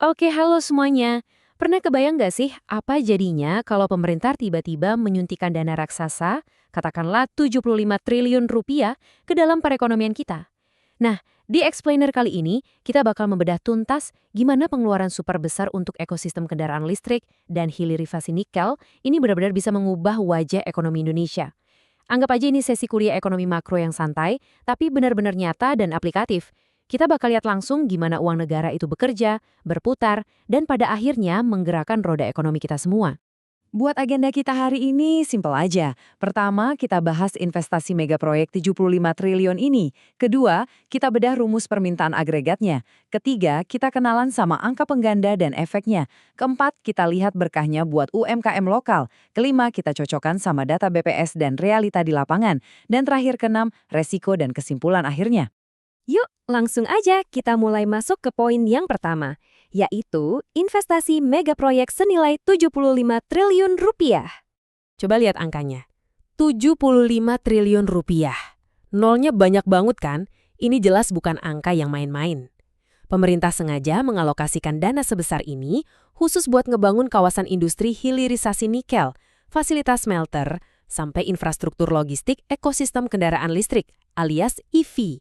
Oke, halo semuanya. Pernah kebayang nggak sih apa jadinya kalau pemerintah tiba-tiba menyuntikkan dana raksasa, katakanlah 75 triliun rupiah, ke dalam perekonomian kita? Nah, di Explainer kali ini, kita bakal membedah tuntas gimana pengeluaran super besar untuk ekosistem kendaraan listrik dan hilirisasi nikel ini benar-benar bisa mengubah wajah ekonomi Indonesia. Anggap aja ini sesi kuliah ekonomi makro yang santai, tapi benar-benar nyata dan aplikatif. Kita bakal lihat langsung gimana uang negara itu bekerja, berputar, dan pada akhirnya menggerakkan roda ekonomi kita semua. Buat agenda kita hari ini simpel aja. Pertama, kita bahas investasi megaproyek 75 triliun ini. Kedua, kita bedah rumus permintaan agregatnya. Ketiga, kita kenalan sama angka pengganda dan efeknya. Keempat, kita lihat berkahnya buat UMKM lokal. Kelima, kita cocokkan sama data BPS dan realita di lapangan. Dan terakhir keenam, resiko dan kesimpulan akhirnya. Yuk, langsung aja kita mulai masuk ke poin yang pertama, yaitu investasi megaproyek senilai 75 triliun rupiah. Coba lihat angkanya. 75 triliun rupiah. Nolnya banyak banget kan? Ini jelas bukan angka yang main-main. Pemerintah sengaja mengalokasikan dana sebesar ini khusus buat ngebangun kawasan industri hilirisasi nikel, fasilitas smelter, sampai infrastruktur logistik ekosistem kendaraan listrik alias EV.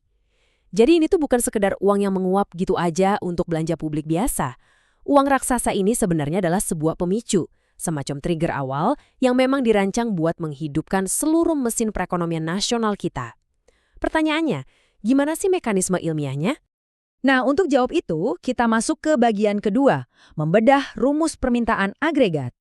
Jadi ini tuh bukan sekedar uang yang menguap gitu aja untuk belanja publik biasa. Uang raksasa ini sebenarnya adalah sebuah pemicu, semacam trigger awal yang memang dirancang buat menghidupkan seluruh mesin perekonomian nasional kita. Pertanyaannya, gimana sih mekanisme ilmiahnya? Nah, untuk jawab itu, kita masuk ke bagian kedua, membedah rumus permintaan agregat.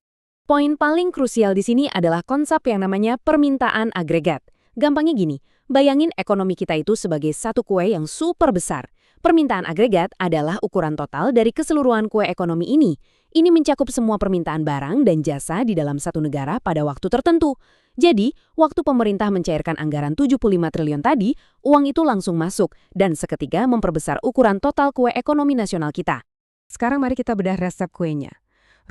Poin paling krusial di sini adalah konsep yang namanya permintaan agregat. Gampangnya gini, bayangin ekonomi kita itu sebagai satu kue yang super besar. Permintaan agregat adalah ukuran total dari keseluruhan kue ekonomi ini. Ini mencakup semua permintaan barang dan jasa di dalam satu negara pada waktu tertentu. Jadi, waktu pemerintah mencairkan anggaran 75 triliun tadi, uang itu langsung masuk dan seketika memperbesar ukuran total kue ekonomi nasional kita. Sekarang mari kita bedah resep kuenya.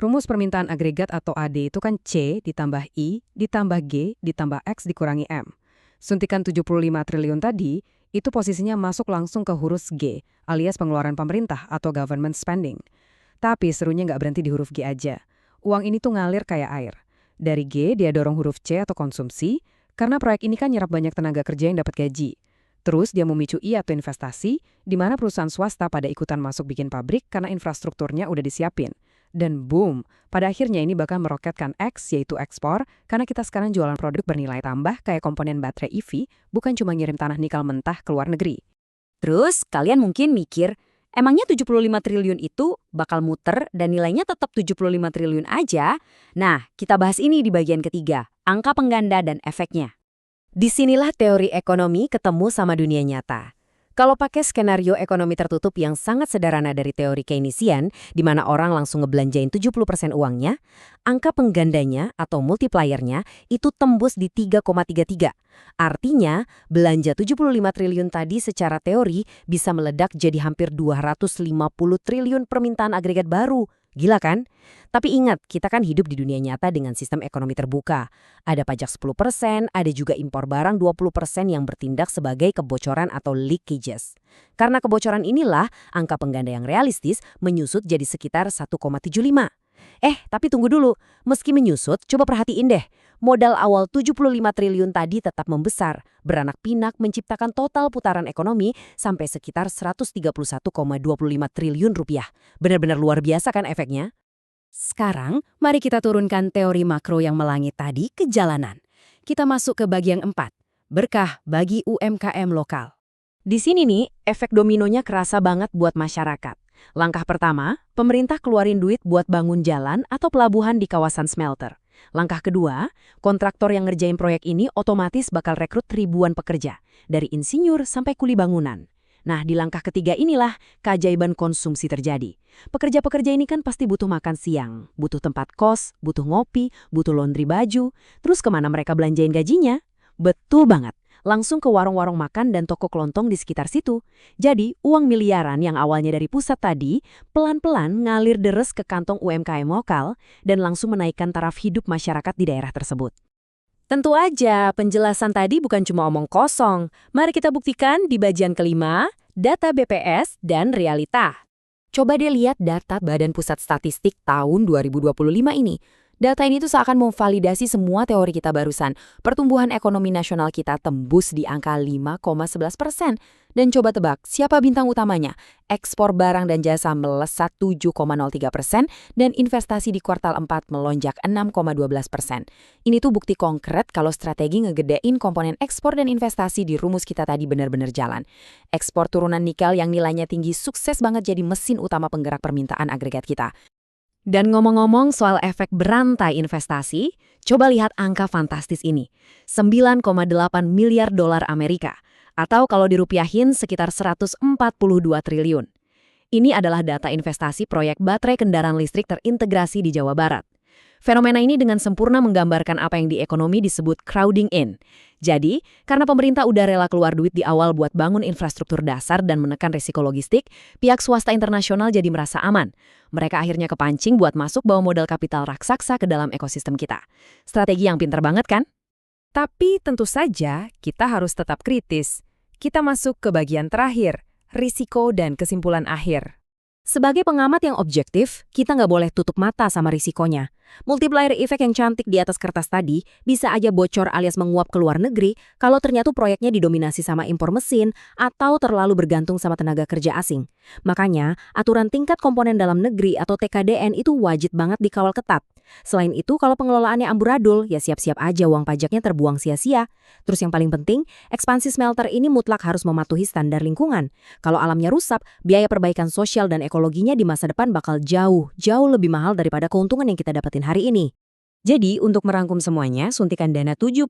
Rumus permintaan agregat atau AD itu kan C ditambah I ditambah G ditambah X dikurangi M. Suntikan 75 triliun tadi, itu posisinya masuk langsung ke huruf G, alias pengeluaran pemerintah atau government spending. Tapi serunya nggak berhenti di huruf G aja. Uang ini tuh ngalir kayak air. Dari G dia dorong huruf C atau konsumsi, karena proyek ini kan nyerap banyak tenaga kerja yang dapat gaji. Terus dia memicu I atau investasi, di mana perusahaan swasta pada ikutan masuk bikin pabrik karena infrastrukturnya udah disiapin. Dan boom, pada akhirnya ini bakal meroketkan X, yaitu ekspor, karena kita sekarang jualan produk bernilai tambah kayak komponen baterai EV, bukan cuma ngirim tanah nikel mentah ke luar negeri. Terus, kalian mungkin mikir, emangnya 75 triliun itu bakal muter dan nilainya tetap 75 triliun aja? Nah, kita bahas ini di bagian ketiga, angka pengganda dan efeknya. Disinilah teori ekonomi ketemu sama dunia nyata. Kalau pakai skenario ekonomi tertutup yang sangat sederhana dari teori Keynesian, di mana orang langsung ngebelanjain 70% uangnya, angka penggandanya atau multipliernya itu tembus di 3,33. Artinya, belanja 75 triliun tadi secara teori bisa meledak jadi hampir 250 triliun permintaan agregat baru. Gila kan? Tapi ingat, kita kan hidup di dunia nyata dengan sistem ekonomi terbuka. Ada pajak 10%, ada juga impor barang 20% yang bertindak sebagai kebocoran atau leakages. Karena kebocoran inilah, angka pengganda yang realistis menyusut jadi sekitar 1,75. Tapi tunggu dulu. Meski menyusut, coba perhatiin deh. Modal awal 75 triliun tadi tetap membesar, beranak pinak menciptakan total putaran ekonomi sampai sekitar 131,25 triliun rupiah. Benar-benar luar biasa kan efeknya? Sekarang, mari kita turunkan teori makro yang melangit tadi ke jalanan. Kita masuk ke bagian 4, berkah bagi UMKM lokal. Di sini nih, efek dominonya kerasa banget buat masyarakat. Langkah pertama, pemerintah keluarin duit buat bangun jalan atau pelabuhan di kawasan smelter. Langkah kedua, kontraktor yang ngerjain proyek ini otomatis bakal rekrut ribuan pekerja, dari insinyur sampai kuli bangunan. Nah, di langkah ketiga inilah keajaiban konsumsi terjadi. Pekerja-pekerja ini kan pasti butuh makan siang, butuh tempat kos, butuh ngopi, butuh laundry baju. Terus kemana mereka belanjain gajinya? Betul banget. Langsung ke warung-warung makan dan toko kelontong di sekitar situ. Jadi, uang miliaran yang awalnya dari pusat tadi, pelan-pelan ngalir deres ke kantong UMKM lokal dan langsung menaikkan taraf hidup masyarakat di daerah tersebut. Tentu aja, penjelasan tadi bukan cuma omong kosong. Mari kita buktikan di bagian kelima, data BPS dan realita. Coba deh lihat data Badan Pusat Statistik tahun 2025 ini. Data ini tuh seakan memvalidasi semua teori kita barusan. Pertumbuhan ekonomi nasional kita tembus di angka 5,11%. Dan coba tebak, siapa bintang utamanya? Ekspor barang dan jasa melesat 7,03% dan investasi di kuartal 4 melonjak 6,12%. Ini tuh bukti konkret kalau strategi ngegedein komponen ekspor dan investasi di rumus kita tadi benar-benar jalan. Ekspor turunan nikel yang nilainya tinggi sukses banget jadi mesin utama penggerak permintaan agregat kita. Dan ngomong-ngomong soal efek berantai investasi, coba lihat angka fantastis ini. 9,8 miliar dolar Amerika, atau kalau dirupiahin sekitar 142 triliun. Ini adalah data investasi proyek baterai kendaraan listrik terintegrasi di Jawa Barat. Fenomena ini dengan sempurna menggambarkan apa yang di ekonomi disebut crowding in. Jadi, karena pemerintah udah rela keluar duit di awal buat bangun infrastruktur dasar dan menekan risiko logistik, pihak swasta internasional jadi merasa aman. Mereka akhirnya kepancing buat masuk bawa modal kapital raksasa ke dalam ekosistem kita. Strategi yang pintar banget kan? Tapi tentu saja kita harus tetap kritis. Kita masuk ke bagian terakhir, risiko dan kesimpulan akhir. Sebagai pengamat yang objektif, kita nggak boleh tutup mata sama risikonya. Multiplier effect yang cantik di atas kertas tadi bisa aja bocor alias menguap ke luar negeri kalau ternyata proyeknya didominasi sama impor mesin atau terlalu bergantung sama tenaga kerja asing. Makanya, aturan tingkat komponen dalam negeri atau TKDN itu wajib banget dikawal ketat. Selain itu, kalau pengelolaannya amburadul, ya siap-siap aja uang pajaknya terbuang sia-sia. Terus yang paling penting, ekspansi smelter ini mutlak harus mematuhi standar lingkungan. Kalau alamnya rusak, biaya perbaikan sosial dan ekologinya di masa depan bakal jauh lebih mahal daripada keuntungan yang kita dapetin hari ini. Jadi, untuk merangkum semuanya, suntikan dana 75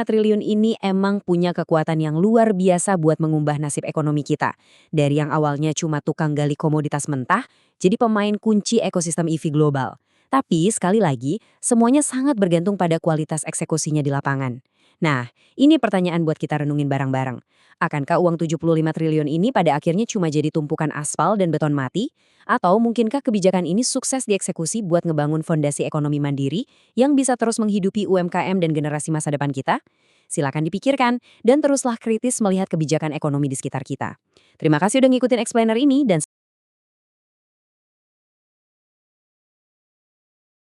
triliun ini emang punya kekuatan yang luar biasa buat mengubah nasib ekonomi kita. Dari yang awalnya cuma tukang gali komoditas mentah, jadi pemain kunci ekosistem EV global. Tapi, sekali lagi, semuanya sangat bergantung pada kualitas eksekusinya di lapangan. Nah, ini pertanyaan buat kita renungin bareng-bareng. Akankah uang 75 triliun ini pada akhirnya cuma jadi tumpukan aspal dan beton mati? Atau mungkinkah kebijakan ini sukses dieksekusi buat ngebangun fondasi ekonomi mandiri yang bisa terus menghidupi UMKM dan generasi masa depan kita? Silakan dipikirkan dan teruslah kritis melihat kebijakan ekonomi di sekitar kita. Terima kasih udah ngikutin explainer ini dan